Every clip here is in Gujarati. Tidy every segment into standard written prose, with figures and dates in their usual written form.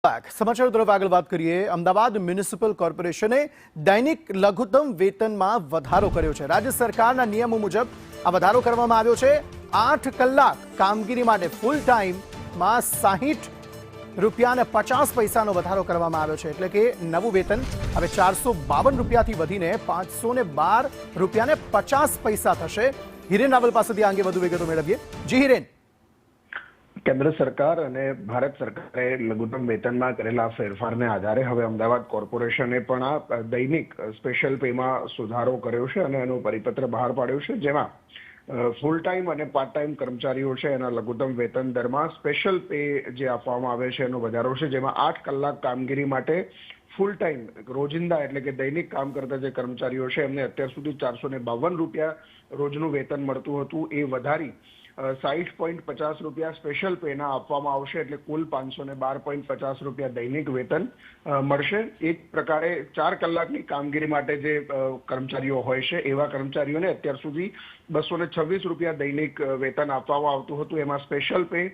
સમાચાર તરફ આગળ વાત કરીએ। અમદાવાદ મ્યુનિસિપલ કોર્પોરેશને દૈનિક લઘુત્તમ વેતનમાં વધારો કર્યો છે। રાજ્ય સરકારના નિયમો મુજબ આ વધારો કરવામાં આવ્યો છે। 8 કલાક કામગીરી માટે ફૂલ ટાઈમમાં 60 રૂપિયા અને 50 પૈસાનો વધારો કરવામાં આવ્યો છે। એટલે કે નવું વેતન હવે 452 રૂપિયાથી વધીને 512 રૂપિયા અને 50 પૈસા થશે। હિરેન રાવલ પાસેથી આ અંગે વધુ વિગતો મેળવીએ। જી હિરેન। કેન્દ્ર સરકાર અને ભારત સરકારે લઘુત્તમ વેતનમાં કરેલા ફેરફારને આધારે હવે અમદાવાદ કોર્પોરેશને પણ આ દૈનિક સ્પેશિયલ પેમાં સુધારો કર્યો છે અને એનો પરિપત્ર બહાર પાડ્યો છે, જેમાં ફૂલ ટાઈમ અને પાર્ટ ટાઈમ કર્મચારીઓ છે એના લઘુત્તમ વેતન દરમાં સ્પેશિયલ પે જે આપવામાં આવે છે એનો વધારો છે, જેમાં 8 કલાક કામગીરી માટે ફૂલ ટાઈમ રોજિંદા એટલે કે દૈનિક કામ કરતા જે કર્મચારીઓ છે એમને અત્યાર સુધી 452 રૂપિયા રોજનું વેતન મળતું હતું એ વધારી 60.50 રૂપિયા સ્પેશિયલ પેના આપવામાં આવશે। એટલે કુલ 512.50 રૂપિયા દૈનિક વેતન મળશે। એ પ્રકારે 4 કલાકની કામગીરી માટે જે કર્મચારીઓ હોય છે એવા કર્મચારીઓને અત્યાર સુધી 226 રૂપિયા દૈનિક વેતન આપવામાં આવતું હતું, એમાં સ્પેશિયલ પે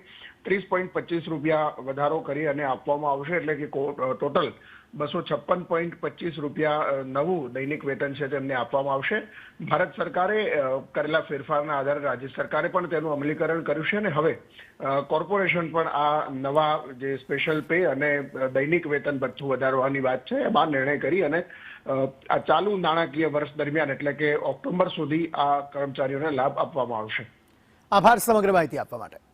30.25 રૂપિયા વધારો કરી અને આપવામાં આવશે। એટલે કે ટોટલ 256.25 રૂપિયા નવું દૈનિક વેતન છે તેમને આપવામાં આવશે। ભારત સરકારે કરેલા ફેરફારના આધારે રાજ્ય સરકારે પણ તેનું અમલીકરણ કર્યું છે અને હવે કોર્પોરેશન પણ આ નવા જે સ્પેશિયલ પે અને દૈનિક વેતન ભથ્થું વધારવાની વાત છે એમાં નિર્ણય કરી અને આ ચાલુ નાણાકીય વર્ષ દરમિયાન એટલે કે ઓક્ટોબર સુધી આ કર્મચારીઓને લાભ આપવામાં આવશે। આભાર સમગ્ર માહિતી આપવા માટે।